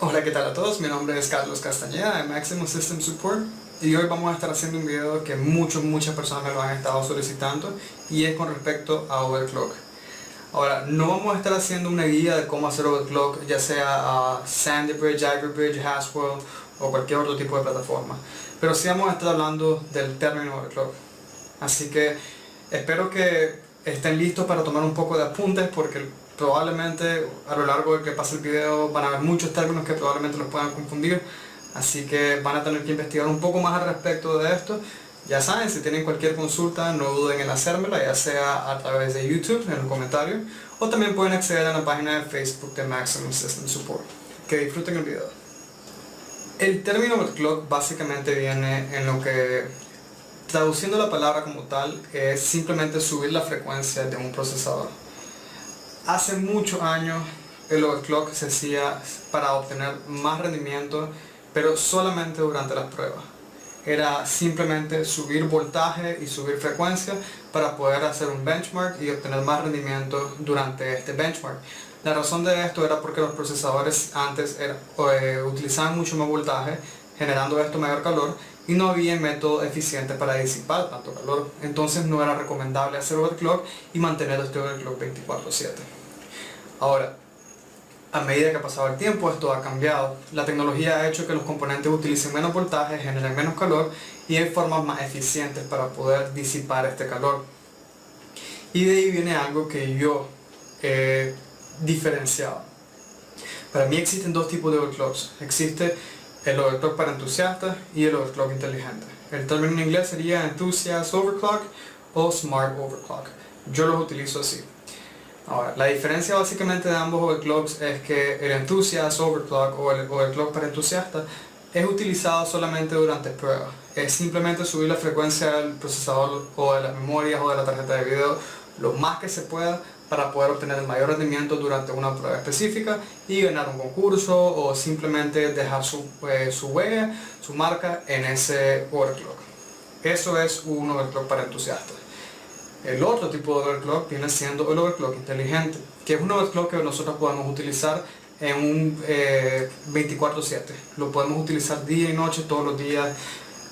Hola, ¿qué tal a todos? Mi nombre es Carlos Castañeda de Maximum System Support y hoy vamos a estar haciendo un video que muchas personas me lo han estado solicitando y es con respecto a overclock. Ahora, no vamos a estar haciendo una guía de cómo hacer overclock, ya sea a Sandy Bridge, Ivy Bridge, Haswell o cualquier otro tipo de plataforma, pero sí vamos a estar hablando del término overclock. Así que espero que estén listos para tomar un poco de apuntes porque probablemente a lo largo de que pase el video van a haber muchos términos que probablemente los puedan confundir, así que van a tener que investigar un poco más al respecto de esto. Ya saben, si tienen cualquier consulta no duden en hacérmela, ya sea a través de YouTube en los comentarios o también pueden acceder a la página de Facebook de Maximum System Support. Que disfruten el video. El término overclock básicamente viene en lo que, traduciendo la palabra como tal, es simplemente subir la frecuencia de un procesador. Hace muchos años el overclock se hacía para obtener más rendimiento, pero solamente durante las pruebas. Era simplemente subir voltaje y subir frecuencia para poder hacer un benchmark y obtener más rendimiento durante este benchmark. La razón de esto era porque los procesadores antes utilizaban mucho más voltaje, generando esto mayor calor, y no había método eficiente para disipar tanto calor. Entonces no era recomendable hacer overclock y mantener este overclock 24/7. Ahora, a medida que ha pasado el tiempo, esto ha cambiado. La tecnología ha hecho que los componentes utilicen menos voltaje, generen menos calor y hay formas más eficientes para poder disipar este calor. Y de ahí viene algo que yo he diferenciado. Para mí existen dos tipos de overclocks. Existe el overclock para entusiastas y el overclock inteligente. El término en inglés sería Enthusiast Overclock o Smart Overclock. Yo los utilizo así. Ahora, la diferencia básicamente de ambos overclocks es que el Enthusiast Overclock o el overclock para entusiastas es utilizado solamente durante pruebas. Es simplemente subir la frecuencia del procesador o de las memorias o de la tarjeta de video lo más que se pueda para poder obtener el mayor rendimiento durante una prueba específica y ganar un concurso o simplemente dejar su huella, su marca en ese overclock. Eso es un overclock para entusiastas. El otro tipo de overclock viene siendo el overclock inteligente, que es un overclock que nosotros podemos utilizar en un 24/7. Lo podemos utilizar día y noche, todos los días,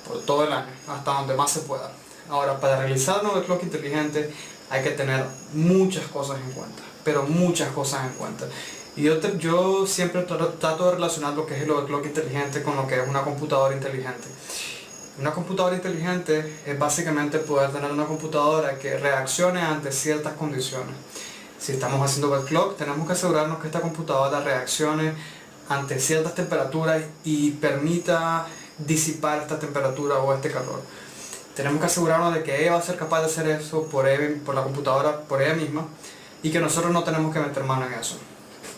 por todo el año, hasta donde más se pueda. Ahora, para realizar un overclock inteligente hay que tener muchas cosas en cuenta, pero muchas cosas en cuenta. Y yo siempre trato de relacionar lo que es el overclock inteligente con lo que es una computadora inteligente. Una computadora inteligente es básicamente poder tener una computadora que reaccione ante ciertas condiciones. Si estamos haciendo overclock, tenemos que asegurarnos que esta computadora reaccione ante ciertas temperaturas y permita disipar esta temperatura o este calor. Tenemos que asegurarnos de que ella va a ser capaz de hacer eso por la computadora, por ella misma, y que nosotros no tenemos que meter mano en eso.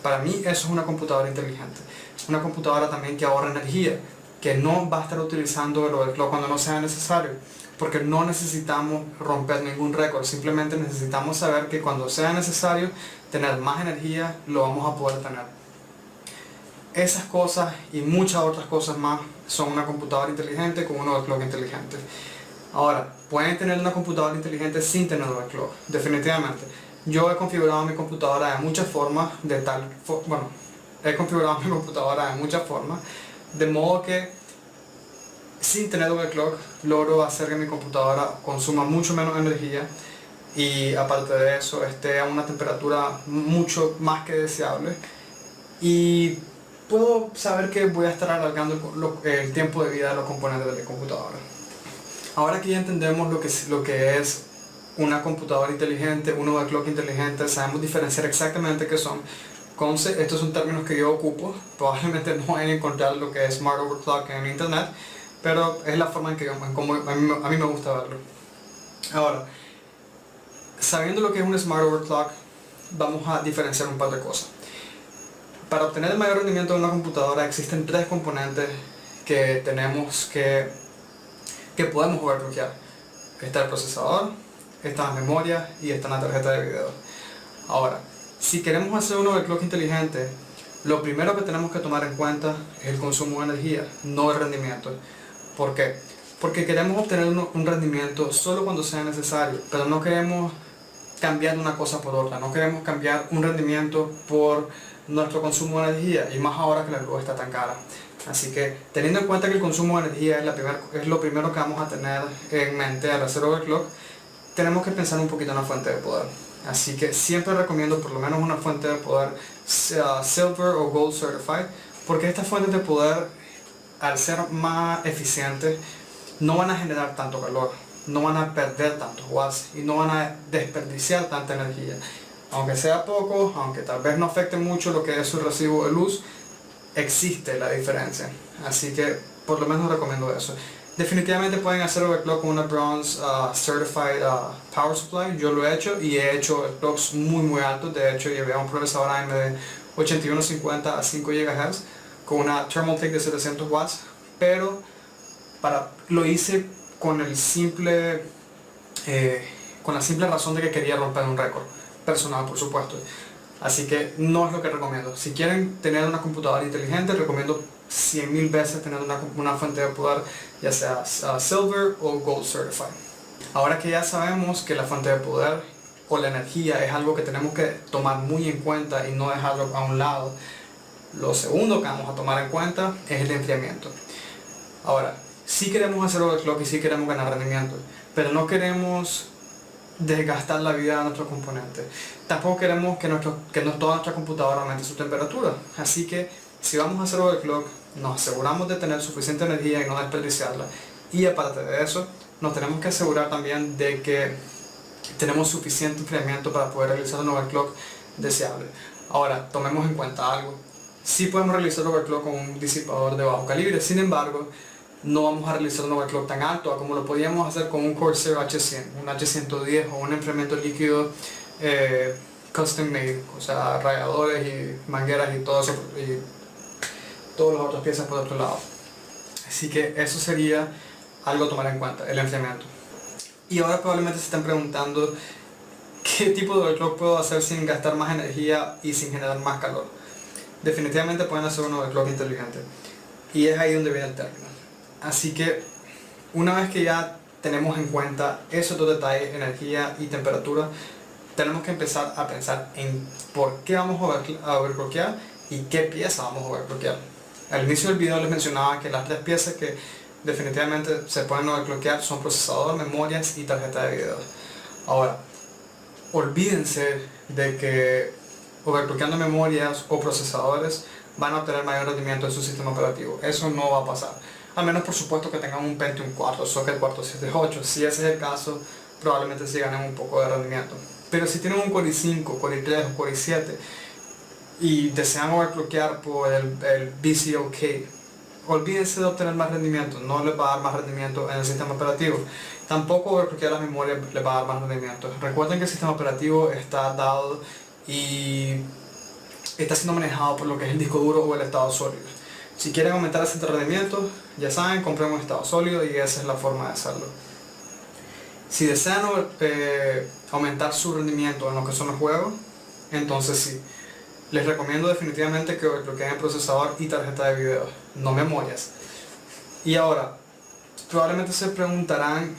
Para mí eso es una computadora inteligente. Una computadora también que ahorra energía, que no va a estar utilizando el overclock cuando no sea necesario, porque no necesitamos romper ningún récord, simplemente necesitamos saber que cuando sea necesario tener más energía, lo vamos a poder tener. Esas cosas y muchas otras cosas más son una computadora inteligente con un overclock inteligente. Ahora, pueden tener una computadora inteligente sin tener overclock, definitivamente. Yo he configurado mi computadora de muchas formas, he configurado mi computadora de muchas formas, de modo que sin tener overclock logro hacer que mi computadora consuma mucho menos energía y aparte de eso esté a una temperatura mucho más que deseable y puedo saber que voy a estar alargando el tiempo de vida de los componentes de mi computadora. Ahora que ya entendemos lo que es una computadora inteligente, un overclock inteligente, sabemos diferenciar exactamente qué son. Estos son términos que yo ocupo, probablemente no vayan a encontrar lo que es Smart Overclock en internet, pero es la forma en que a mí me gusta verlo. Ahora, sabiendo lo que es un Smart Overclock, vamos a diferenciar un par de cosas. Para obtener el mayor rendimiento de una computadora existen tres componentes que podemos overclockear. Está el procesador, está la memoria y está la tarjeta de video. Ahora, si queremos hacer un overclock inteligente, lo primero que tenemos que tomar en cuenta es el consumo de energía, no el rendimiento. ¿Por qué? Porque queremos obtener un rendimiento solo cuando sea necesario, pero no queremos cambiar una cosa por otra, no queremos cambiar un rendimiento por nuestro consumo de energía, y más ahora que la luz está tan cara. Así que teniendo en cuenta que el consumo de energía es lo primero que vamos a tener en mente al hacer overclock, tenemos que pensar un poquito en la fuente de poder. Así que siempre recomiendo por lo menos una fuente de poder Silver o Gold Certified, porque estas fuentes de poder, al ser más eficientes, no van a generar tanto calor, no van a perder tantos watts y no van a desperdiciar tanta energía. Aunque sea poco, aunque tal vez no afecte mucho lo que es su recibo de luz, existe la diferencia. Así que por lo menos recomiendo eso. Definitivamente pueden hacer overclock con una Bronze Certified Power Supply. Yo lo he hecho y he hecho overclocks muy altos. De hecho, llevé a un procesador AMD 8150 a 5 GHz con una Thermaltake de 700 watts, pero lo hice con la simple razón de que quería romper un récord personal, por supuesto. Así que no es lo que recomiendo. Si quieren tener una computadora inteligente, recomiendo 100.000 veces tener una fuente de poder, ya sea Silver o Gold Certified. Ahora que ya sabemos que la fuente de poder o la energía es algo que tenemos que tomar muy en cuenta y no dejarlo a un lado, lo segundo que vamos a tomar en cuenta es el enfriamiento. Ahora, sí queremos hacer overclock y sí queremos ganar rendimiento, pero no queremos desgastar la vida de nuestros componentes. Tampoco queremos que toda nuestra computadora aumente su temperatura. Así que si vamos a hacer overclock, nos aseguramos de tener suficiente energía y no desperdiciarla. Y aparte de eso, nos tenemos que asegurar también de que tenemos suficiente enfriamiento para poder realizar un overclock deseable. Ahora, tomemos en cuenta algo. Sí podemos realizar overclock con un disipador de bajo calibre, sin embargo, no vamos a realizar un overclock tan alto como lo podíamos hacer con un Corsair H100, un H110 o un enfriamiento líquido custom made, o sea, radiadores y mangueras y todo eso, y todas las otras piezas por otro lado. Así que eso sería algo a tomar en cuenta, el enfriamiento. Y ahora probablemente se están preguntando qué tipo de overclock puedo hacer sin gastar más energía y sin generar más calor. Definitivamente pueden hacer un overclock inteligente, y es ahí donde viene el término. Así que una vez que ya tenemos en cuenta esos dos detalles, energía y temperatura, tenemos que empezar a pensar en por qué vamos a overclockear y qué pieza vamos a overclockear. Al inicio del video les mencionaba que las tres piezas que definitivamente se pueden overclockear son procesador, memorias y tarjeta de video. Ahora, olvídense de que overclockeando memorias o procesadores van a obtener mayor rendimiento en su sistema operativo. Eso no va a pasar. A menos por supuesto que tengan un Pentium 4, Socket 478. Si ese es el caso, probablemente sí ganen un poco de rendimiento. Pero si tienen un Core i5, Core i3 o Core i7 y desean overclockear por el VCOK, olvídense de obtener más rendimiento. No les va a dar más rendimiento en el sistema operativo. Tampoco overclockear las memorias les va a dar más rendimiento. Recuerden que el sistema operativo está dado y está siendo manejado por lo que es el disco duro o el estado sólido. Si quieren aumentar ese rendimiento, ya saben, compren un estado sólido y esa es la forma de hacerlo. Si desean aumentar su rendimiento en lo que son los juegos, entonces sí, les recomiendo definitivamente que overclockeen procesador y tarjeta de video, no memorias. Y ahora, probablemente se preguntarán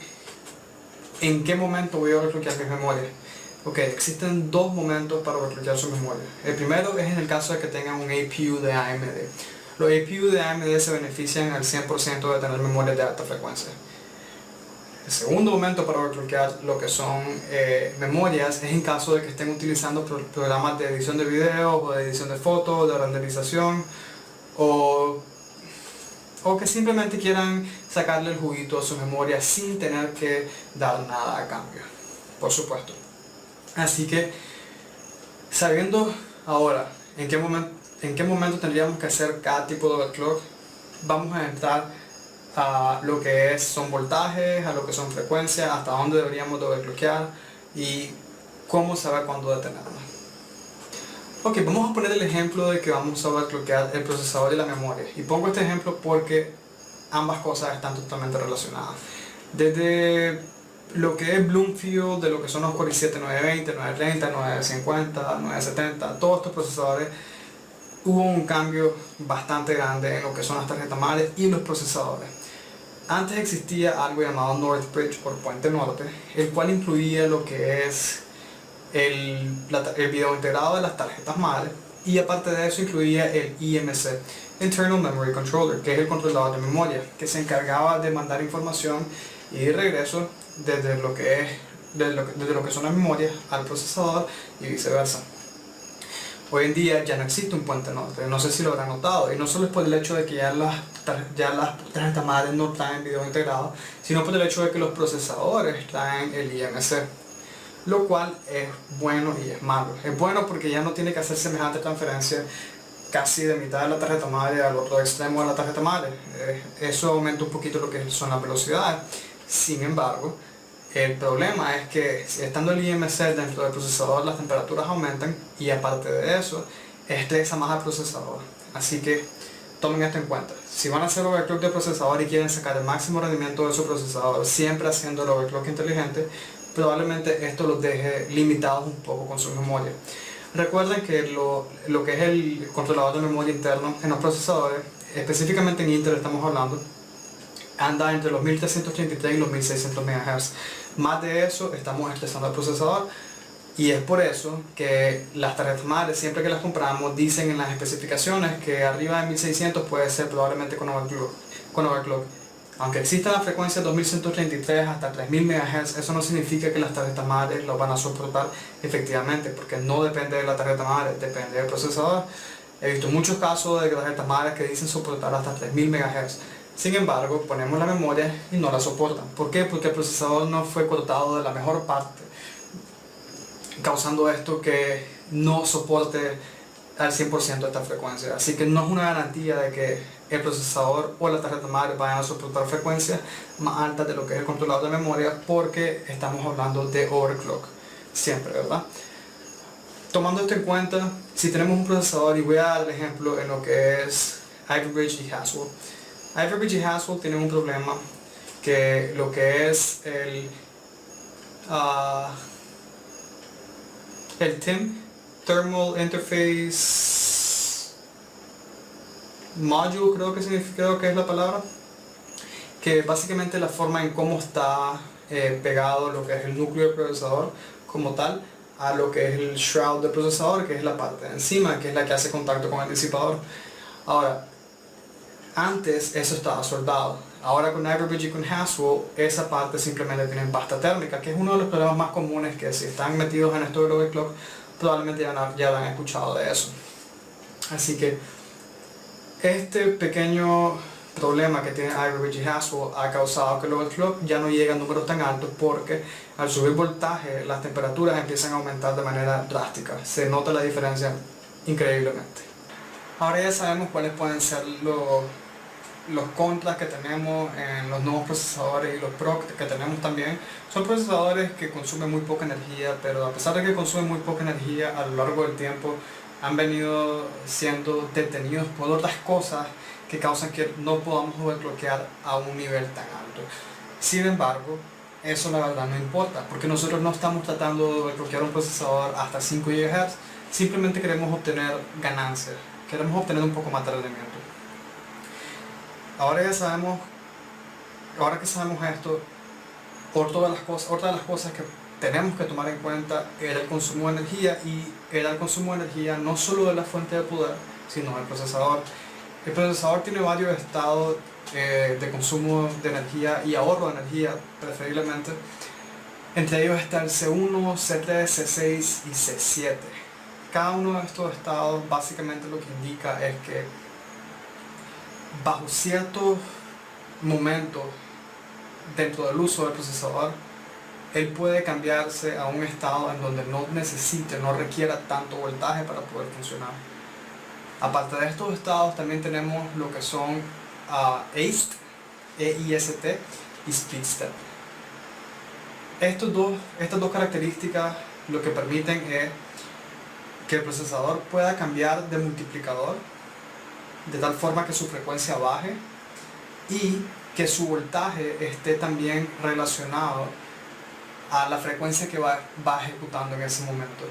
en qué momento voy a overclockear mis memorias. Ok, existen dos momentos para overclockear sus memorias. El primero es en el caso de que tengan un APU de AMD. Los APU de AMD se benefician al 100% de tener memorias de alta frecuencia. El segundo momento para overclockear lo que son memorias es en caso de que estén utilizando programas de edición de videos o de edición de fotos, de renderización, o que simplemente quieran sacarle el juguito a su memoria sin tener que dar nada a cambio, por supuesto. Así que, sabiendo ahora en qué momento tendríamos que hacer cada tipo de overclock, vamos a entrar a lo que son voltajes, a lo que son frecuencias, hasta dónde deberíamos de overclockear y cómo saber cuándo detenerlo. Ok, vamos a poner el ejemplo de que vamos a overclockear el procesador y la memoria. Y pongo este ejemplo porque ambas cosas están totalmente relacionadas. Desde lo que es Bloomfield, de lo que son los Core i7 920, 930, 950, 970, todos estos procesadores, hubo un cambio bastante grande en lo que son las tarjetas madres y los procesadores. Antes existía algo llamado Northbridge por Puente Norte, el cual incluía lo que es el video integrado de las tarjetas madres y aparte de eso incluía el IMC, Internal Memory Controller, que es el controlador de memoria, que se encargaba de mandar información y de regreso desde lo que son las memorias al procesador y viceversa. Hoy en día ya no existe un puente norte, no sé si lo habrán notado, y no solo es por el hecho de que ya las tarjetas madres no traen video integrado, sino por el hecho de que los procesadores traen el IMC, lo cual es bueno y es malo. Es bueno porque ya no tiene que hacer semejante transferencia casi de mitad de la tarjeta madre al otro extremo de la tarjeta madre. Eso aumenta un poquito lo que son las velocidades. Sin embargo, el problema es que estando el IMC dentro del procesador, las temperaturas aumentan y aparte de eso, estresa más al procesador. Así que tomen esto en cuenta. Si van a hacer overclock de procesador y quieren sacar el máximo rendimiento de su procesador, siempre haciendo el overclock inteligente, probablemente esto los deje limitados un poco con su memoria. Recuerden que lo que es el controlador de memoria interno en los procesadores, específicamente en Intel estamos hablando, anda entre los 1333 y los 1600 MHz. Más de eso estamos estresando al procesador y es por eso que las tarjetas madres, siempre que las compramos, dicen en las especificaciones que arriba de 1600 puede ser probablemente con overclock. Aunque exista la frecuencia 2133 hasta 3000 MHz, eso no significa que las tarjetas madres lo van a soportar efectivamente, porque no depende de la tarjeta madre, depende del procesador. He visto muchos casos de tarjetas madres que dicen soportar hasta 3000 MHz. Sin embargo, ponemos la memoria y no la soportan. ¿Por qué? Porque el procesador no fue cortado de la mejor parte, causando esto que no soporte al 100% esta frecuencia. Así que no es una garantía de que el procesador o la tarjeta madre vayan a soportar frecuencias más altas de lo que es el controlador de memoria, porque estamos hablando de overclock siempre, ¿verdad? Tomando esto en cuenta, si tenemos un procesador, y voy a dar el ejemplo en lo que es Ivy Bridge y Haswell. Ivy Bridge y Haswell tienen un problema que lo que es el TIM, Thermal Interface Module, creo que es la palabra, que básicamente la forma en cómo está pegado lo que es el núcleo del procesador como tal a lo que es el shroud del procesador, que es la parte de encima, que es la que hace contacto con el disipador. Ahora, antes eso estaba soldado. Ahora con Ivy Bridge y con Haswell, esa parte simplemente tiene pasta térmica, que es uno de los problemas más comunes, que si están metidos en esto del overclock, probablemente ya han escuchado de eso. Así que este pequeño problema que tiene Ivy Bridge y Haswell ha causado que el overclock ya no llegue a números tan altos, porque al subir voltaje las temperaturas empiezan a aumentar de manera drástica. Se nota la diferencia increíblemente. Ahora ya sabemos cuáles pueden ser los contras que tenemos en los nuevos procesadores y los pros que tenemos también. Son procesadores que consumen muy poca energía, pero a pesar de que consumen muy poca energía, a lo largo del tiempo han venido siendo detenidos por otras cosas que causan que no podamos overclockear a un nivel tan alto. Sin embargo, eso la verdad no importa, porque nosotros no estamos tratando de overclockear un procesador hasta 5 GHz, simplemente queremos obtener ganancias, queremos obtener un poco más de rendimiento. Ahora que sabemos esto, otra de las cosas que tenemos que tomar en cuenta era el consumo de energía, y era el consumo de energía no solo de la fuente de poder, sino del procesador. El procesador tiene varios estados de consumo de energía y ahorro de energía, preferiblemente. Entre ellos está el C1, C3, C6 y C7. Cada uno de estos estados básicamente lo que indica es que bajo ciertos momentos dentro del uso del procesador, él puede cambiarse a un estado en donde no requiera tanto voltaje para poder funcionar. Aparte de estos estados, también tenemos lo que son EIST, EIST y Speed Step. Estas dos características lo que permiten es que el procesador pueda cambiar de multiplicador de tal forma que su frecuencia baje y que su voltaje esté también relacionado a la frecuencia que va ejecutando en ese momento.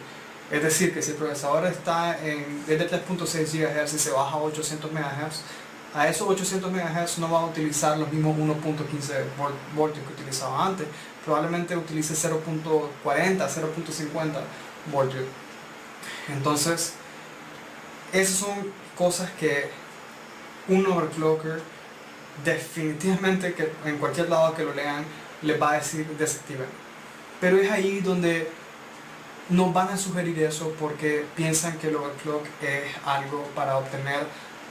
Es decir, que si el procesador está es de 3.6 GHz y se baja a 800 MHz, a esos 800 MHz no va a utilizar los mismos 1.15 voltios que utilizaba antes, probablemente utilice 0.40, 0.50 voltios. Entonces, Esas son cosas que un overclocker definitivamente, que en cualquier lado que lo lean, les va a decir desactiven. Pero es ahí donde nos van a sugerir eso porque piensan que el overclock es algo para obtener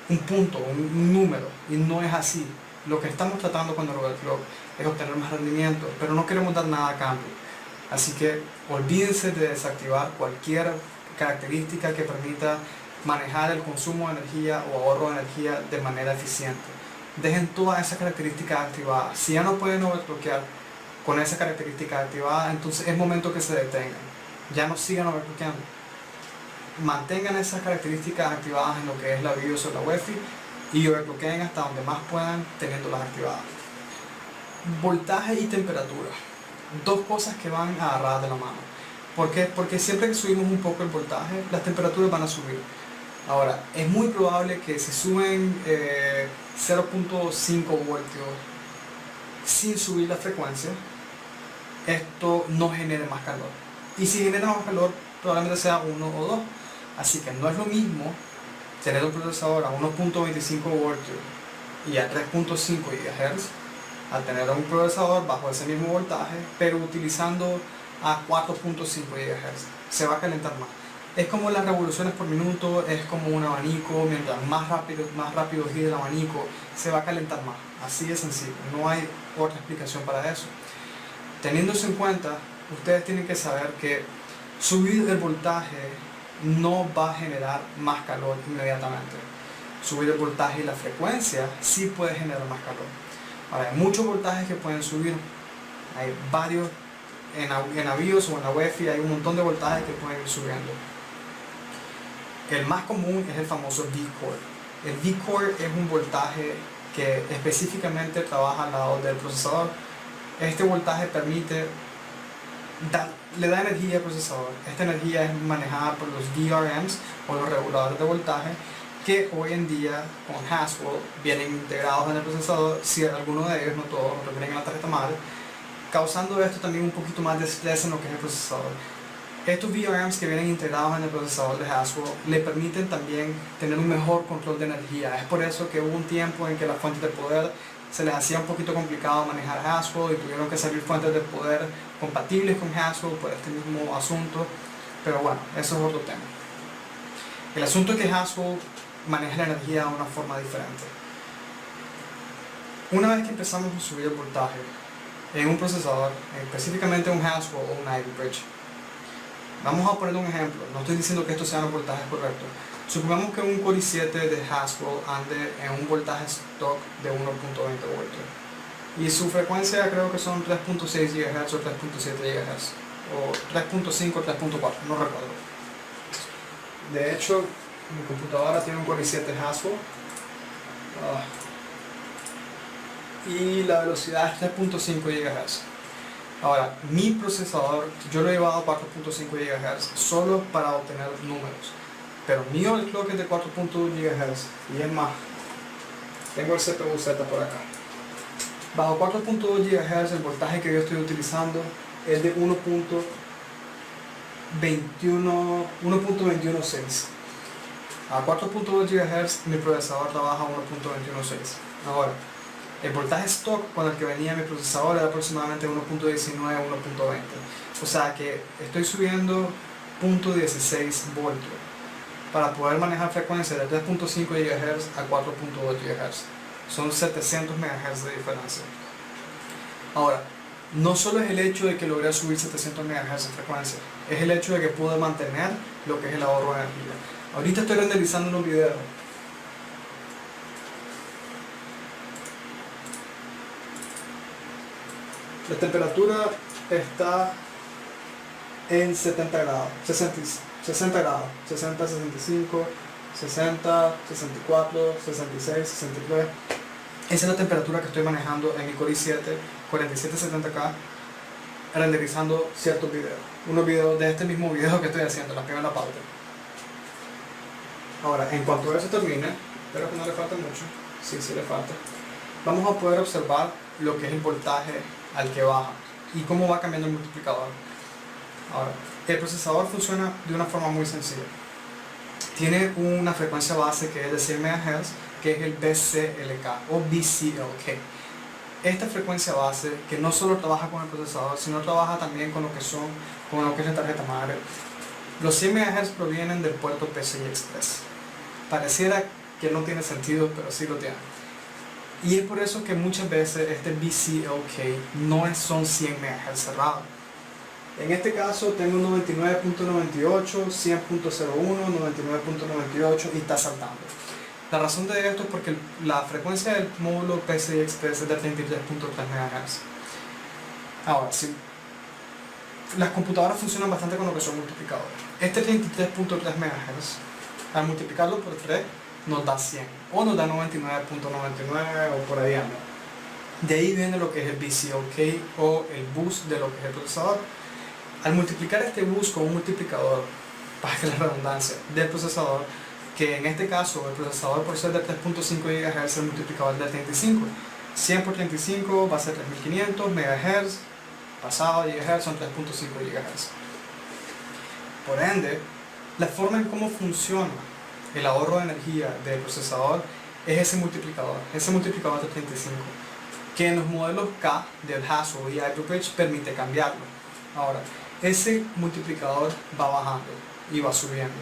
un punto, un número, y no es así. Lo que estamos tratando con el overclock es obtener más rendimiento, pero no queremos dar nada a cambio. Así que olvídense de desactivar cualquier característica que permita manejar el consumo de energía o ahorro de energía de manera eficiente. Dejen todas esas características activadas. Si ya no pueden overclockear con esa característica activada, entonces es momento que se detengan. Ya no sigan overclockeando. Mantengan esas características activadas en lo que es la BIOS o la UEFI y overclockeen hasta donde más puedan teniéndolas activadas. Voltaje y temperatura. Dos cosas que van agarradas de la mano. ¿Por qué? Porque siempre que subimos un poco el voltaje, las temperaturas van a subir. Ahora, es muy probable que si suben 0.5 voltios sin subir la frecuencia, esto no genere más calor. Y si genera más calor, probablemente sea 1 o 2. Así que no es lo mismo tener un procesador a 1.25 voltios y a 3.5 GHz a tener un procesador bajo ese mismo voltaje, pero utilizando a 4.5 GHz. Se va a calentar más. Es como las revoluciones por minuto, es como un abanico, mientras más rápido gire el abanico, se va a calentar más. Así de sencillo, no hay otra explicación para eso. Teniendo eso en cuenta, ustedes tienen que saber que subir el voltaje no va a generar más calor inmediatamente. Subir el voltaje y la frecuencia sí puede generar más calor. Ahora, hay muchos voltajes que pueden subir, hay varios, en la BIOS o en la UEFI hay un montón de voltajes que pueden ir subiendo. El más común es el famoso V-Core. El V-Core es un voltaje que específicamente trabaja al lado del procesador. Este voltaje permite, le da energía al procesador. Esta energía es manejada por los VRMs o los reguladores de voltaje, que hoy en día con Haswell vienen integrados en el procesador, si alguno de ellos, no todos, lo tienen en la tarjeta madre, causando esto también un poquito más de estrés en lo que es el procesador. Estos VRMs que vienen integrados en el procesador de Haswell le permiten también tener un mejor control de energía. Es por eso que hubo un tiempo en que las fuentes de poder se les hacía un poquito complicado manejar Haswell y tuvieron que salir fuentes de poder compatibles con Haswell por este mismo asunto. Pero bueno, eso es otro tema. El asunto es que Haswell maneja la energía de una forma diferente. Una vez que empezamos a subir el voltaje en un procesador, específicamente un Haswell o un Ivy Bridge, vamos a poner un ejemplo, no estoy diciendo que estos sean los voltajes correctos. Supongamos que un Core i7 de Haswell ande en un voltaje stock de 1.20 voltios y su frecuencia creo que son 3.6 GHz o 3.7 GHz o 3.5 o 3.4, no recuerdo. De hecho, mi computadora tiene un Core i7 Haswell y la velocidad es 3.5 GHz. Ahora, mi procesador, yo lo he llevado a 4.5 GHz solo para obtener números, pero mi overclock es de 4.2 GHz y es más, tengo el CPU Z por acá. Bajo 4.2 GHz el voltaje que yo estoy utilizando es de 1.216. A 4.2 GHz mi procesador trabaja a 1.216. Ahora, el voltaje stock con el que venía mi procesador era aproximadamente 1.19 a 1.20. O sea que estoy subiendo 0.16 voltios para poder manejar frecuencias de 3.5 GHz a 4.2 GHz. Son 700 MHz de diferencia. Ahora, no solo es el hecho de que logré subir 700 MHz en frecuencia, es el hecho de que pude mantener lo que es el ahorro de energía. Ahorita estoy renderizando unos videos. La temperatura está en 70 grados, 60 grados, 60, 65, 60, 64, 66, 63. Esa es la temperatura que estoy manejando en mi Core i7 4770K, renderizando ciertos videos. Unos videos de este mismo video que estoy haciendo, la primera parte. Ahora, en cuanto a eso termine, espero que no le falte mucho, sí le falta, vamos a poder observar lo que es el voltaje al que baja y cómo va cambiando el multiplicador. Ahora, el procesador funciona de una forma muy sencilla. tiene una frecuencia base que es de 100 MHz, que es el BCLK o BCLK. Esta frecuencia base, que no solo trabaja con el procesador, sino trabaja también con lo que es la tarjeta madre. Los 100 MHz provienen del puerto PCI Express. Pareciera que no tiene sentido, pero sí lo tiene. Y es por eso que muchas veces este BCLK son 100 MHz cerrados. En este caso tengo 99.98, 100.01, 99.98 y está saltando. La razón de esto es porque la frecuencia del módulo PCI Express es de 33.3 MHz. Ahora, si las computadoras funcionan bastante con lo que son multiplicadores. Este 33.3 MHz, al multiplicarlo por 3, nos da 100 o nos da 99.99 o por ahí anda. De ahí viene lo que es el BCLK o el bus de lo que es el procesador. Al multiplicar este bus con un multiplicador, para que la redundancia, del procesador, que en este caso el procesador por ser de 3.5 GHz, el multiplicador es de 35. 100 por 35 va a ser 3500 MHz, pasado GHz son 3.5 GHz. Por ende, la forma en cómo funciona el ahorro de energía del procesador es ese multiplicador de 35, que en los modelos K del Haswell y Hyperbridge permite cambiarlo. Ahora, ese multiplicador va bajando y va subiendo,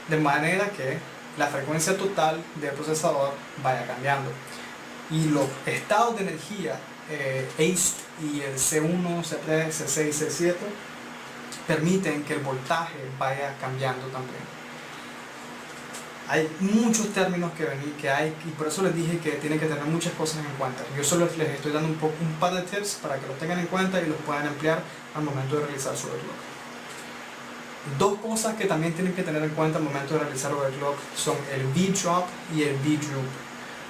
de manera que la frecuencia total del procesador vaya cambiando. Y los estados de energía, ACE y el C1, C3, C6, C7, permiten que el voltaje vaya cambiando también. Hay muchos términos que hay y por eso les dije que tienen que tener muchas cosas en cuenta. Yo solo les estoy dando un par de tips para que los tengan en cuenta y los puedan emplear al momento de realizar su overclock. Dos cosas que también tienen que tener en cuenta al momento de realizar overclock son el V-drop y el V-droop.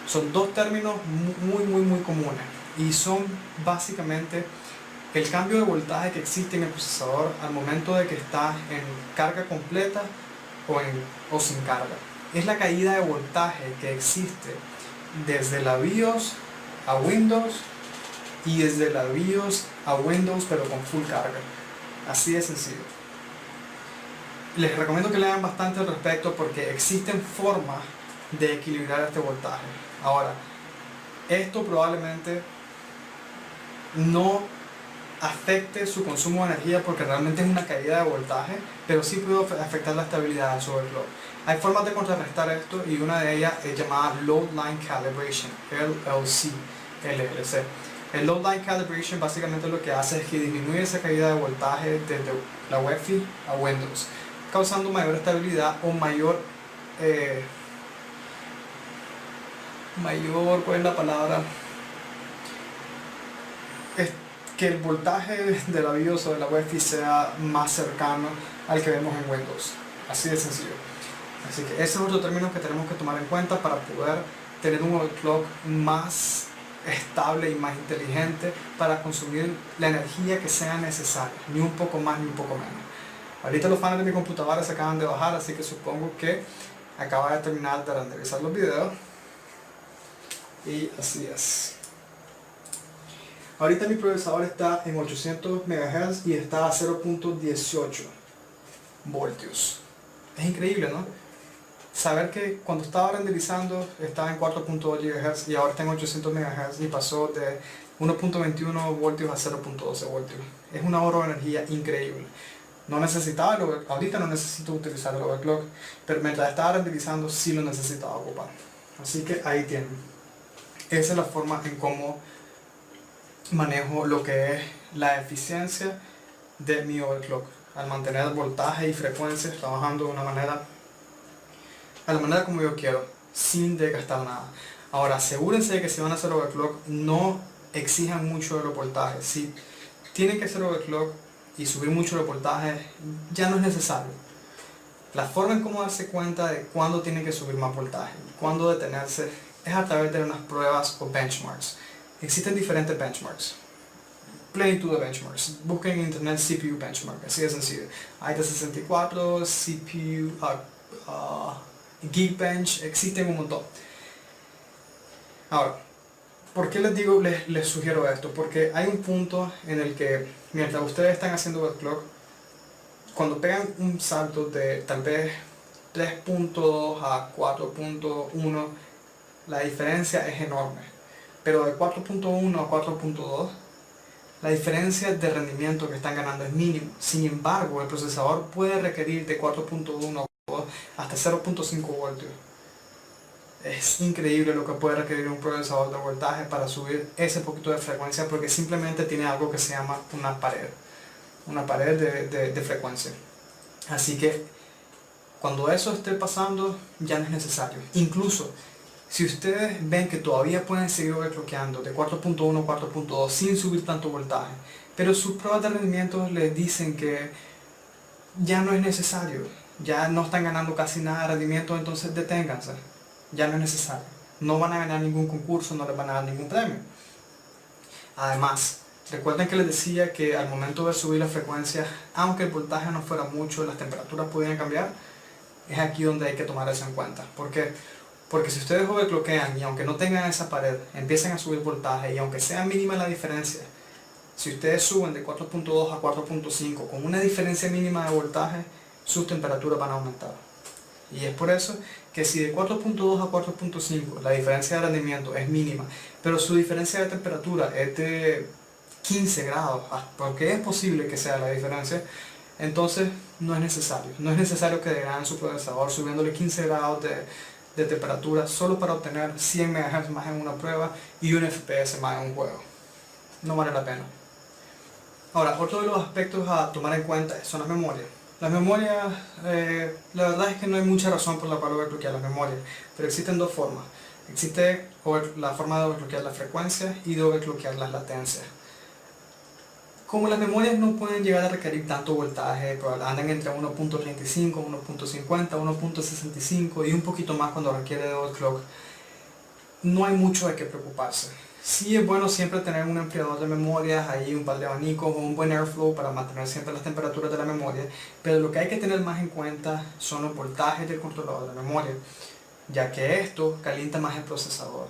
Son dos términos muy comunes y son básicamente el cambio de voltaje que existe en el procesador al momento de que está en carga completa o sin carga. Es la caída de voltaje que existe desde la BIOS a Windows y desde la BIOS a Windows pero con full carga. Así de sencillo. Les recomiendo que lean bastante al respecto porque existen formas de equilibrar este voltaje. Ahora, esto probablemente no afecte su consumo de energía porque realmente es una caída de voltaje, pero sí puede afectar la estabilidad de su overclock. Hay formas de contrarrestar esto y una de ellas es llamada Load Line Calibration, LLC. El Load Line Calibration básicamente lo que hace es que disminuye esa caída de voltaje desde la UEFI a Windows, causando mayor estabilidad o ¿cuál es la palabra? Es que el voltaje de la BIOS o de la UEFI sea más cercano al que vemos en Windows. Así de sencillo. Así que ese es otro término que tenemos que tomar en cuenta para poder tener un overclock más estable y más inteligente para consumir la energía que sea necesaria, ni un poco más ni un poco menos. Ahorita los fans de mi computadora se acaban de bajar, así que supongo que acaba de terminar de renderizar los videos. Y así es. Ahorita mi procesador está en 800 MHz y está a 0.18 voltios. Es increíble, ¿no? Saber que cuando estaba renderizando estaba en 4.2 GHz y ahora está en 800 MHz y pasó de 1.21 voltios a 0.12 voltios. Es un ahorro de energía increíble. Ahorita no necesito utilizar el overclock, pero mientras estaba renderizando sí lo necesitaba ocupar. Así que ahí tienen. Esa es la forma en cómo manejo lo que es la eficiencia de mi overclock al mantener el voltaje y frecuencias trabajando de a la manera como yo quiero, sin desgastar nada. Ahora, asegúrense de que si van a hacer overclock no exijan mucho de los voltajes. Si tienen que hacer overclock y subir mucho los voltajes, ya no es necesario. La forma en cómo darse cuenta de cuándo tienen que subir más voltaje y cuándo detenerse es a través de unas pruebas o benchmarks. Existen diferentes benchmarks. Plenitud de benchmarks. Busquen en internet CPU benchmark, así de sencillo. Hay de 64, CPU, Geekbench, existen un montón. Ahora, ¿por qué les sugiero esto? Porque hay un punto en el que mientras ustedes están haciendo overclock, cuando pegan un salto de tal vez 3.2 a 4.1 la diferencia es enorme, pero de 4.1 a 4.2 la diferencia de rendimiento que están ganando es mínimo. Sin embargo, el procesador puede requerir de 4.1 hasta 0.5 voltios. Es increíble lo que puede requerir un procesador de voltaje para subir ese poquito de frecuencia, porque simplemente tiene algo que se llama una pared de frecuencia. Así que cuando eso esté pasando ya no es necesario. Incluso si ustedes ven que todavía pueden seguir overclockeando de 4.1 a 4.2 sin subir tanto voltaje, pero sus pruebas de rendimiento les dicen que ya no es necesario, ya no están ganando casi nada de rendimiento, entonces deténganse, ya no es necesario. No van a ganar ningún concurso, no les van a dar ningún premio. Además, recuerden que les decía que al momento de subir la frecuencia, aunque el voltaje no fuera mucho, las temperaturas podían cambiar. Es aquí donde hay que tomar eso en cuenta. ¿Por qué? Porque si ustedes overclockean y aunque no tengan esa pared, empiezan a subir voltaje y aunque sea mínima la diferencia, si ustedes suben de 4.2 a 4.5 con una diferencia mínima de voltaje, sus temperaturas van a aumentar. Y es por eso que si de 4.2 a 4.5 la diferencia de rendimiento es mínima, pero su diferencia de temperatura es de 15 grados, porque es posible que sea la diferencia, entonces no es necesario. No es necesario que degraden su procesador subiéndole 15 grados de temperatura solo para obtener 100 MHz más en una prueba y un FPS más en un juego. No vale la pena. Ahora, otro de los aspectos a tomar en cuenta son las memorias. Las memorias, la verdad es que no hay mucha razón por la cual overclockear las memorias, pero existen dos formas. Existe la forma de overclockear la frecuencia y de overclockear las latencias. Como las memorias no pueden llegar a requerir tanto voltaje, pero andan entre 1.35, 1.50, 1.65 y un poquito más cuando requiere de overclock, no hay mucho de qué preocuparse. Sí es bueno siempre tener un enfriador de memorias, ahí un par de abanicos o un buen airflow para mantener siempre las temperaturas de la memoria, pero lo que hay que tener más en cuenta son los voltajes del controlador de la memoria, ya que esto calienta más el procesador.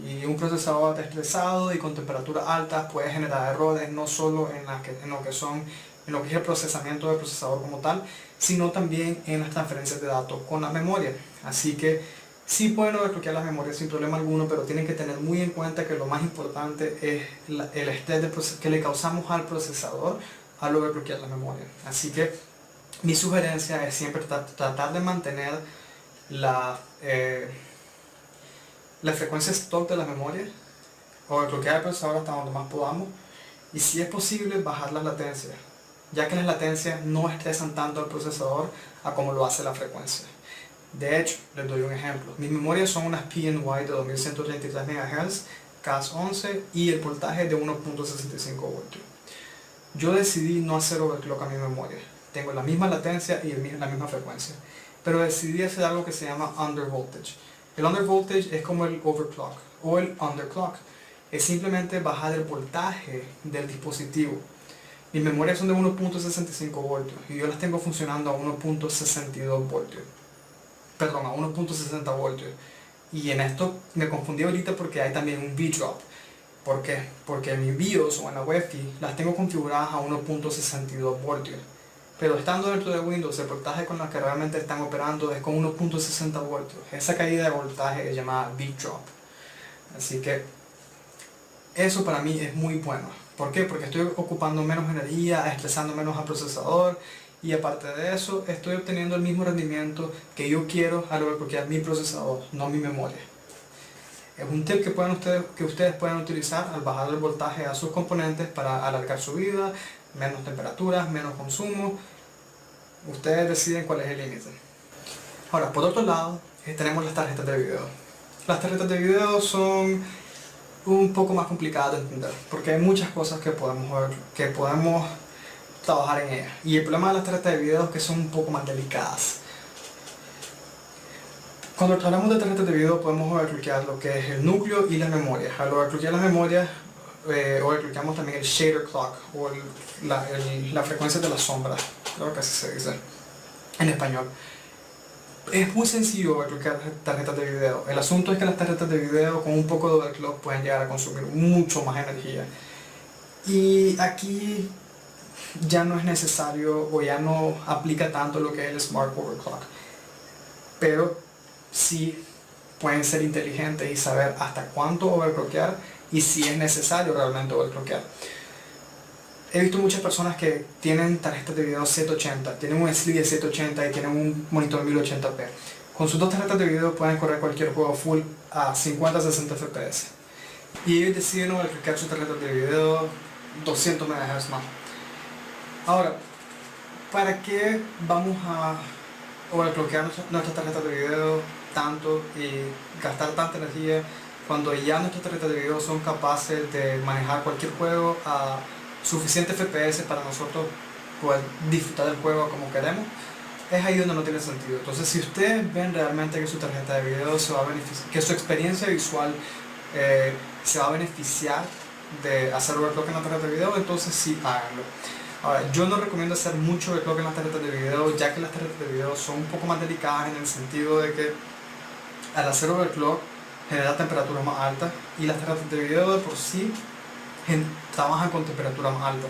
Y un procesador estresado y con temperaturas altas puede generar errores no solo en lo que es el procesamiento del procesador como tal, sino también en las transferencias de datos con la memoria. Así que sí pueden overclockear las memorias sin problema alguno, pero tienen que tener muy en cuenta que lo más importante es el estrés que le causamos al procesador al overclockear la memoria. Así que mi sugerencia es siempre tratar de mantener la frecuencia stock de la memoria, overclockear el procesador hasta donde más podamos, y si es posible bajar las latencias, ya que las latencias no estresan tanto al procesador a como lo hace la frecuencia. De hecho, les doy un ejemplo. Mis memorias son unas PNY de 2133 MHz, CAS 11 y el voltaje de 1.65 voltios. Yo decidí no hacer overclock a mi memoria. Tengo la misma latencia y la misma frecuencia, pero decidí hacer algo que se llama undervoltage. El undervoltage es como el overclock o el underclock. Es simplemente bajar el voltaje del dispositivo. Mis memorias son de 1.65 voltios y yo las tengo funcionando a 1.62 voltios. Perdón, a 1.60 voltios. Y en esto me confundí ahorita porque hay también un V-drop. ¿Por qué? Porque en mi BIOS o en la UEFI las tengo configuradas a 1.62 voltios. Pero estando dentro de Windows, el voltaje con el que realmente están operando es con 1.60 voltios. Esa caída de voltaje es llamada V-drop. Así que eso para mí es muy bueno. ¿Por qué? Porque estoy ocupando menos energía, estresando menos al procesador y aparte de eso estoy obteniendo el mismo rendimiento que yo quiero al overclockear mi procesador, no mi memoria. Es un tip que ustedes pueden utilizar al bajar el voltaje a sus componentes para alargar su vida, menos temperaturas, menos consumo. Ustedes deciden cuál es el límite. Ahora, por otro lado, tenemos las tarjetas de video. Las tarjetas de video son un poco más complicadas de entender, porque hay muchas cosas que podemos trabajar en ellas. Y el problema de las tarjetas de video es que son un poco más delicadas. Cuando hablamos de tarjetas de video podemos overclockear lo que es el núcleo y las memorias. Al overclockear las memorias, overclockeamos también el shader clock o la frecuencia de las sombras, creo que así se dice en español. Es muy sencillo overclockear tarjetas de video. El asunto es que las tarjetas de video con un poco de overclock pueden llegar a consumir mucho más energía. Y aquí ya no es necesario o ya no aplica tanto lo que es el Smart Overclock. pero sí pueden ser inteligentes y saber hasta cuánto overclockear y si es necesario realmente overclockear. He visto muchas personas que tienen tarjetas de video 780, tienen un sleeve de 780 y tienen un monitor 1080p. Con sus dos tarjetas de video pueden correr cualquier juego full a 50-60 fps. Y ellos deciden overclockear sus tarjetas de video 200 MHz más. Ahora, ¿para qué vamos a overclockear nuestras tarjetas de video tanto y gastar tanta energía cuando ya nuestras tarjetas de video son capaces de manejar cualquier juego a suficiente FPS para nosotros poder disfrutar del juego como queremos? Es ahí donde no tiene sentido. Entonces, si ustedes ven realmente que su tarjeta de video se va a beneficiar, que su experiencia visual se va a beneficiar de hacer overclock en la tarjeta de video, entonces sí, háganlo. Ahora, yo no recomiendo hacer mucho overclock en las tarjetas de video, ya que las tarjetas de video son un poco más delicadas en el sentido de que al hacer overclock genera temperaturas más altas y las tarjetas de video de por sí trabajan con temperaturas más altas.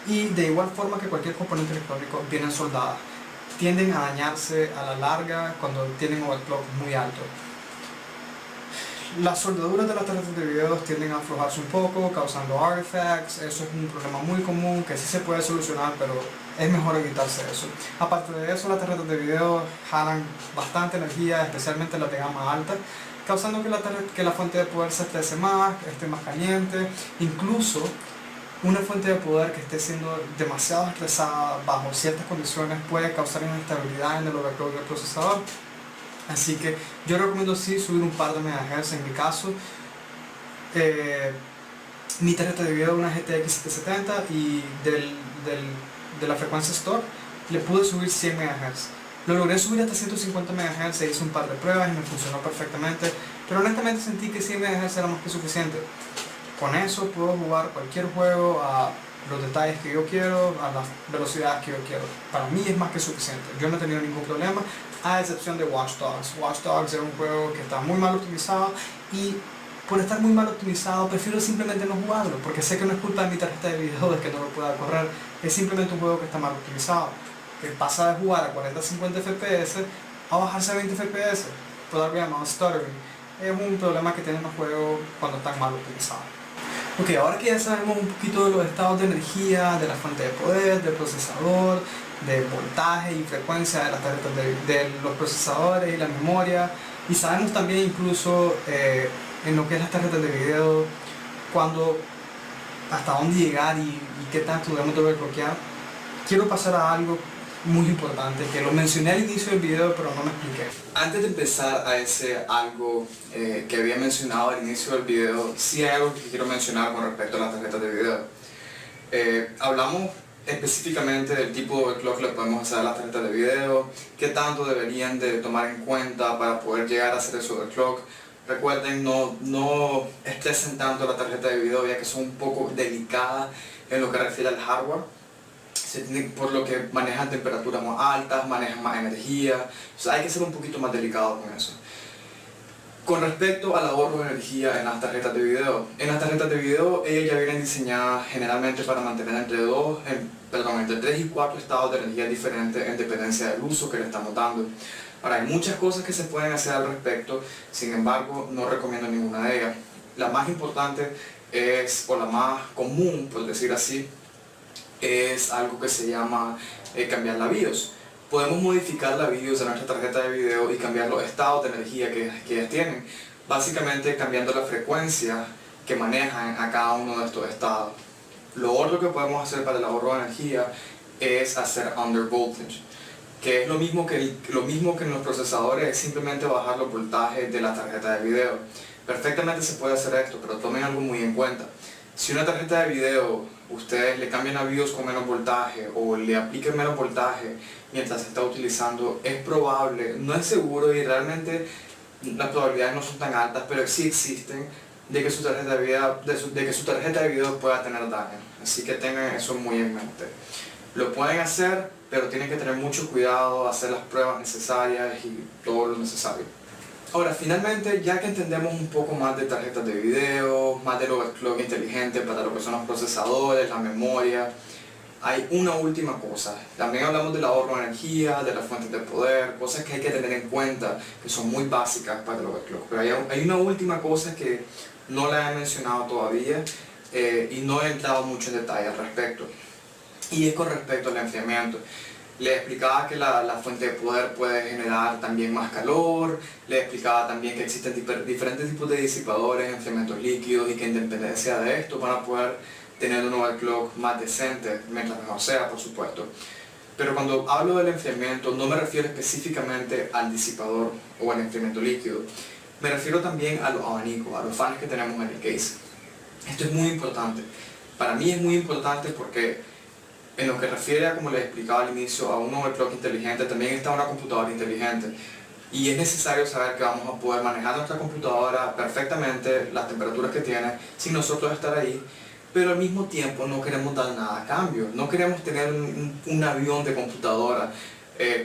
Y de igual forma que cualquier componente electrónico, vienen soldadas. Tienden a dañarse a la larga cuando tienen overclock muy alto. Las soldaduras de las tarjetas de video tienden a aflojarse un poco, causando artifacts. Eso es un problema muy común que sí se puede solucionar, pero es mejor evitarse eso. Aparte de eso, las tarjetas de video jalan bastante energía, especialmente las de gama alta, causando que la fuente de poder se estrese más, esté más caliente. Incluso una fuente de poder que esté siendo demasiado estresada bajo ciertas condiciones puede causar inestabilidad en el overclock del procesador. Así que yo recomiendo sí subir un par de MHz. En mi caso, mi tarjeta de video es una GTX 770 y de la frecuencia stock le pude subir 100 MHz. Lo logré subir hasta 150 MHz, hice un par de pruebas y me funcionó perfectamente, pero honestamente sentí que 100 MHz era más que suficiente. Con eso puedo jugar cualquier juego a los detalles que yo quiero, a las velocidades que yo quiero. Para mí es más que suficiente. Yo no he tenido ningún problema, a excepción de Watch Dogs. Watch Dogs es un juego que está muy mal optimizado y por estar muy mal optimizado prefiero simplemente no jugarlo, porque sé que no es culpa de mi tarjeta de video de que no lo pueda correr, es simplemente un juego que está mal optimizado, que pasa de jugar a 40-50 FPS a bajarse a 20 FPS, todavía no stuttering. Es un problema que tienen los juegos cuando están mal optimizados. Ok, ahora que ya sabemos un poquito de los estados de energía, de la fuente de poder, del procesador, del voltaje y frecuencia de las tarjetas de los procesadores y la memoria, y sabemos también incluso en lo que es las tarjetas de video, hasta dónde llegar y qué tanto debemos de bloquear, quiero pasar a algo muy importante que lo mencioné al inicio del video pero no me expliqué. Antes de empezar a ese algo que había mencionado al inicio del video, sí hay algo que quiero mencionar con respecto a las tarjetas de video. Hablamos específicamente del tipo de overclock que le podemos hacer a las tarjetas de video, qué tanto deberían de tomar en cuenta para poder llegar a hacer ese overclock. Recuerden, no estresen tanto la tarjeta de video, ya que son un poco delicadas en lo que refiere al hardware. Por lo que manejan temperaturas más altas, manejan más energía, o sea, hay que ser un poquito más delicado con eso. Con respecto al ahorro de energía en las tarjetas de video, ellas ya vienen diseñadas generalmente para mantener entre 3 y 4 estados de energía diferentes en dependencia del uso que le estamos dando. Ahora, hay muchas cosas que se pueden hacer al respecto, sin embargo, no recomiendo ninguna de ellas. La más importante o la más común, por decir así, es algo que se llama cambiar la BIOS. Podemos modificar la BIOS de nuestra tarjeta de video y cambiar los estados de energía que ellas tienen, básicamente cambiando la frecuencia que manejan a cada uno de estos estados. Lo otro que podemos hacer para el ahorro de energía es hacer under voltage, que es lo mismo que en los procesadores, es simplemente bajar los voltajes de la tarjeta de video. Perfectamente se puede hacer esto, pero tomen algo muy en cuenta. Si una tarjeta de video ustedes le cambian a BIOS con menos voltaje o le apliquen menos voltaje mientras se está utilizando, es probable, no es seguro y realmente las probabilidades no son tan altas, pero sí existen de que su tarjeta de video pueda tener daño. Así que tengan eso muy en mente. Lo pueden hacer, pero tienen que tener mucho cuidado, hacer las pruebas necesarias y todo lo necesario. Ahora, finalmente, ya que entendemos un poco más de tarjetas de video, más del overclock inteligente para lo que son los procesadores, la memoria, hay una última cosa. También hablamos del ahorro de energía, de las fuentes de poder, cosas que hay que tener en cuenta, que son muy básicas para el overclock. Pero hay una última cosa que no la he mencionado todavía y no he entrado mucho en detalle al respecto. Y es con respecto al enfriamiento. Le explicaba que la fuente de poder puede generar también más calor, le explicaba también que existen diferentes tipos de disipadores, enfriamientos líquidos y que en dependencia de esto van a poder tener un overclock más decente, mientras mejor sea, por supuesto. Pero cuando hablo del enfriamiento no me refiero específicamente al disipador o al enfriamiento líquido, me refiero también a los abanicos, a los fans que tenemos en el case. Esto es muy importante. Para mí es muy importante porque en lo que refiere a, como les explicaba al inicio, a un overclock inteligente, también está una computadora inteligente. Y es necesario saber que vamos a poder manejar nuestra computadora perfectamente, las temperaturas que tiene, sin nosotros estar ahí, pero al mismo tiempo no queremos dar nada a cambio. No queremos tener un avión de computadora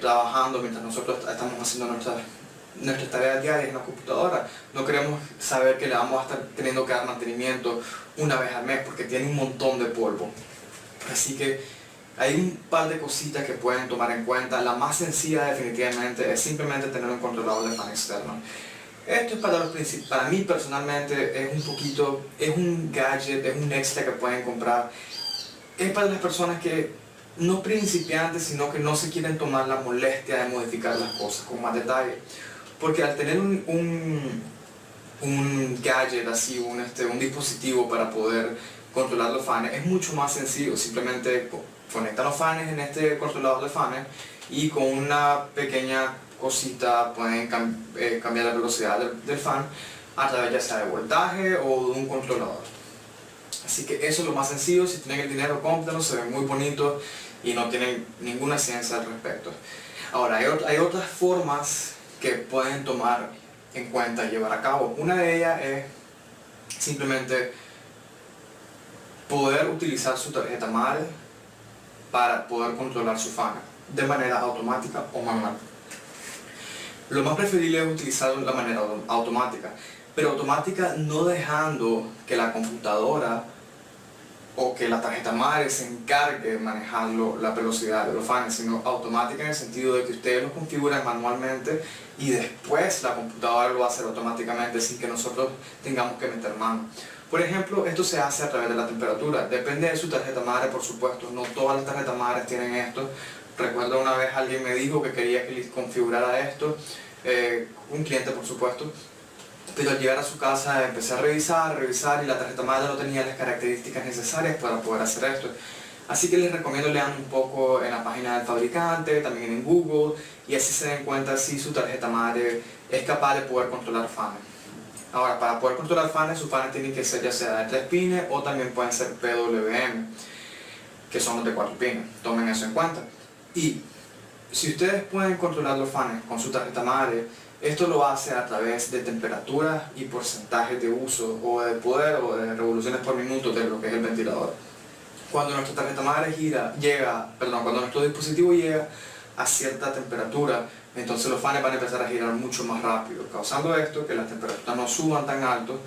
trabajando mientras nosotros estamos haciendo nuestras tareas diarias en la computadora. No queremos saber que le vamos a estar teniendo que dar mantenimiento una vez al mes porque tiene un montón de polvo. Así que hay un par de cositas que pueden tomar en cuenta. La más sencilla definitivamente es simplemente tener un controlador de fan externo. Esto es para mí personalmente es un gadget, es un extra que pueden comprar. Es para las personas que no principiantes, sino que no se quieren tomar la molestia de modificar las cosas con más detalle. Porque al tener un gadget así, un dispositivo para poder controlar los fans, es mucho más sencillo. Simplemente conectar los fans en este controlador de fans y con una pequeña cosita pueden cambiar la velocidad del fan a través ya sea de voltaje o de un controlador. Así que eso es lo más sencillo. Si tienen el dinero, cómprenlo, se ven muy bonitos y no tienen ninguna ciencia al respecto. Ahora, hay otras formas que pueden tomar en cuenta y llevar a cabo. Una de ellas es simplemente poder utilizar su tarjeta madre para poder controlar su fan de manera automática o manual. Lo más preferible es utilizarlo de la manera automática, pero automática no dejando que la computadora o que la tarjeta madre se encargue de manejar la velocidad de los fans, sino automática en el sentido de que ustedes lo configuran manualmente y después la computadora lo va a hacer automáticamente sin que nosotros tengamos que meter mano. Por ejemplo, esto se hace a través de la temperatura. Depende de su tarjeta madre, por supuesto. No todas las tarjetas madres tienen esto. Recuerdo una vez alguien me dijo que quería que les configurara esto, un cliente por supuesto, pero al llegar a su casa empecé a revisar y la tarjeta madre no tenía las características necesarias para poder hacer esto. Así que les recomiendo lean un poco en la página del fabricante, también en Google, y así se den cuenta si su tarjeta madre es capaz de poder controlar fans. Ahora, para poder controlar fans, sus fans tienen que ser ya sea de 3 pines o también pueden ser PWM, que son los de 4 pines. Tomen eso en cuenta. Y si ustedes pueden controlar los fans con su tarjeta madre, esto lo hace a través de temperaturas y porcentajes de uso o de poder o de revoluciones por minuto de lo que es el ventilador. Cuando nuestra tarjeta madre cuando nuestro dispositivo llega a cierta temperatura, entonces los fans van a empezar a girar mucho más rápido, causando esto que las temperaturas no suban tan alto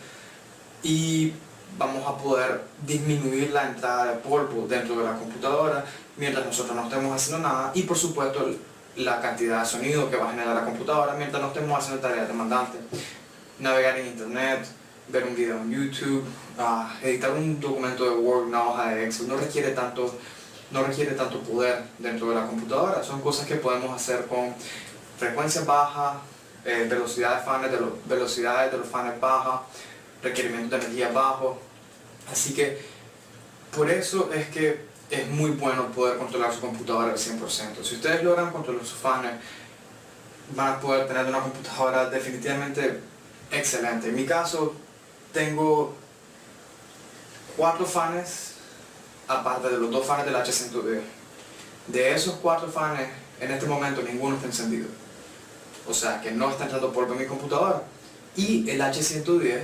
y vamos a poder disminuir la entrada de polvo dentro de la computadora mientras nosotros no estemos haciendo nada y por supuesto la cantidad de sonido que va a generar la computadora mientras no estemos haciendo tareas demandantes. Navegar en internet, ver un video en YouTube, editar un documento de Word, una hoja de Excel, no requiere tanto poder dentro de la computadora. Son cosas que podemos hacer con frecuencias bajas, velocidades de los fans bajas, requerimientos de energía bajos. Así que por eso es que es muy bueno poder controlar su computadora al 100%. Si ustedes logran controlar sus fans, van a poder tener una computadora definitivamente excelente. En mi caso, tengo 4 fans, aparte de los 2 fans del H110. De esos 4 fans, en este momento ninguno está encendido. O sea que no está entrando polvo en mi computadora. Y el H110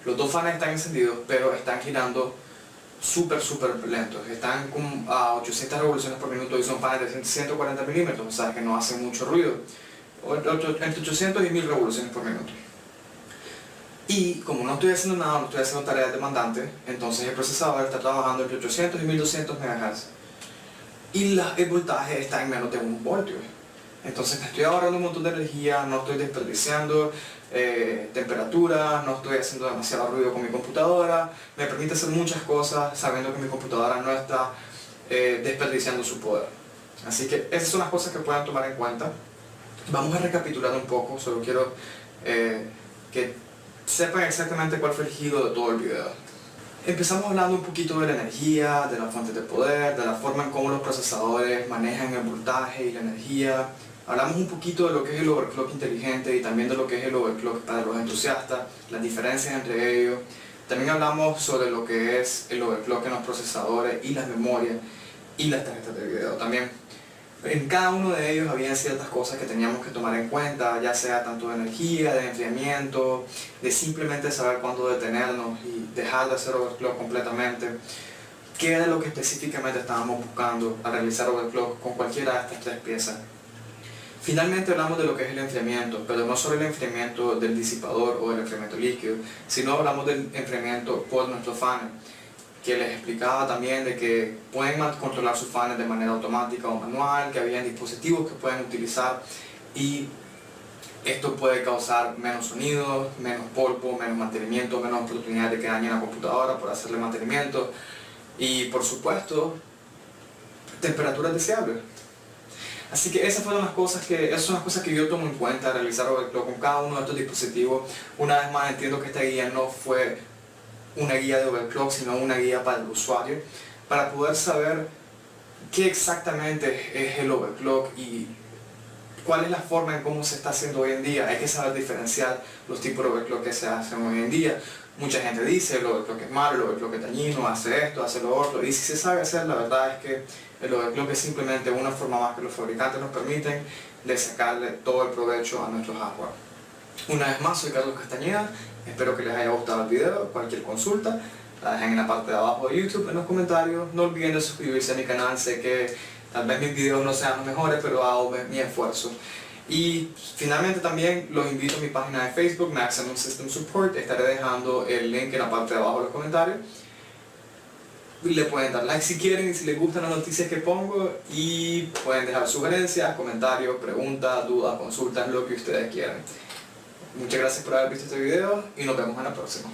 los 2 fans están encendidos, pero están girando súper lentos. Están a 800 revoluciones por minuto y son fans de 140 milímetros, o sea que no hacen mucho ruido. Entre 800 y 1000 revoluciones por minuto. Y como no estoy haciendo nada, no estoy haciendo tareas demandantes, entonces el procesador está trabajando entre 800 y 1200 MHz. Y el voltaje está en menos de 1 voltio. Entonces me estoy ahorrando un montón de energía, no estoy desperdiciando temperatura, no estoy haciendo demasiado ruido con mi computadora, me permite hacer muchas cosas sabiendo que mi computadora no está desperdiciando su poder. Así que esas son las cosas que pueden tomar en cuenta. Vamos a recapitular un poco, solo quiero que sepan exactamente cuál fue el giro de todo el video. Empezamos hablando un poquito de la energía, de las fuentes de poder, de la forma en cómo los procesadores manejan el voltaje y la energía. Hablamos un poquito de lo que es el overclock inteligente y también de lo que es el overclock para los entusiastas, las diferencias entre ellos. También hablamos sobre lo que es el overclock en los procesadores y las memorias y las tarjetas de video también. En cada uno de ellos había ciertas cosas que teníamos que tomar en cuenta, ya sea tanto de energía, de enfriamiento, de simplemente saber cuándo detenernos y dejar de hacer overclock completamente. ¿Qué era lo que específicamente estábamos buscando al realizar overclock con cualquiera de estas 3 piezas? Finalmente hablamos de lo que es el enfriamiento, pero no solo el enfriamiento del disipador o el enfriamiento líquido, sino hablamos del enfriamiento por nuestros fans, que les explicaba también de que pueden controlar sus fans de manera automática o manual, que había dispositivos que pueden utilizar y esto puede causar menos sonido, menos polvo, menos mantenimiento, menos oportunidad de que dañen la computadora por hacerle mantenimiento y por supuesto temperaturas deseables. Así que esas son las cosas que yo tomo en cuenta al realizar overclock con cada uno de estos dispositivos. Una vez más entiendo que esta guía no fue una guía de overclock, sino una guía para el usuario, para poder saber qué exactamente es el overclock y cuál es la forma en cómo se está haciendo hoy en día. Hay que saber diferenciar los tipos de overclock que se hacen hoy en día. Mucha gente dice el overclock es malo, el overclock es dañino, hace esto, hace lo otro, y si se sabe hacer, la verdad es que el overclock es simplemente una forma más que los fabricantes nos permiten de sacarle todo el provecho a nuestro hardware. Una vez más, soy Carlos Castañeda, espero que les haya gustado el video. Cualquier consulta la dejen en la parte de abajo de YouTube, en los comentarios. No olviden de suscribirse a mi canal, sé que tal vez mis videos no sean los mejores, pero hago mi esfuerzo. Y finalmente también los invito a mi página de Facebook, Maximum System Support. Estaré dejando el link en la parte de abajo de los comentarios. Y le pueden dar like si quieren y si les gustan las noticias que pongo. Y pueden dejar sugerencias, comentarios, preguntas, dudas, consultas, lo que ustedes quieran. Muchas gracias por haber visto este video y nos vemos en la próxima.